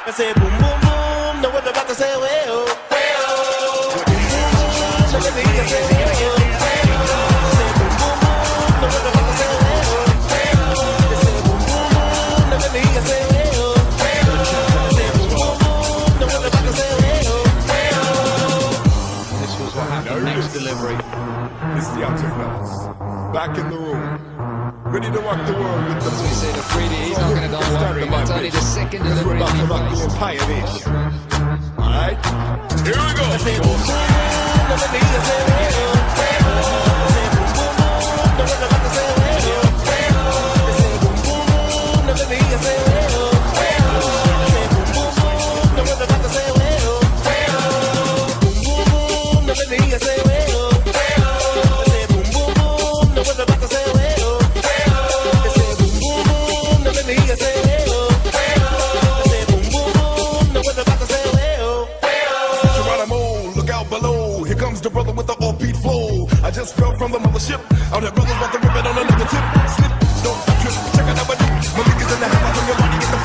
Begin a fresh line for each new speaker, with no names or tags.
I say boom, boom, boom. Now what about to say, well, well. So let me hear you say, well, well. Say boom, boom, boom. Now what about to say, well, well. They say boom, boom, boom. Now let me hear you say, well, well. Say boom, boom, boom. Now what about to say, well, well.
This was what happened next delivery.
It's the Outer Fellas. Back in the room. Ready to rock the world with the
As we say, the 3D, he's not going to go worry. That's only the second delivery
we're about to rock the
he
entire nation. Alright? Here we go.
Say boom, boom, boom. Now let me hear you say, well, well. Say boom, boom, boom. Now what about to say, well, well. They say boom, boom, boom. Now let me hear you say, well, well. Say boom, boom, boom. Now what about to say, well, well. Boom, boom, boom. Now let me hear you say, well, well. Say boom, boom, boom. Now what about to say, well, well. They say boom, boom, boom. Now let me hear you say, well, well. Say boom, boom, boom. Now what about to say, well, well.
Geronimo, look out below. Here comes the brother with the off-beat flow. I just fell from the mothership. Out there brothers about to rip it on another tip. Slip, don't trip. Check it out, my niggas in the house. From your body, get the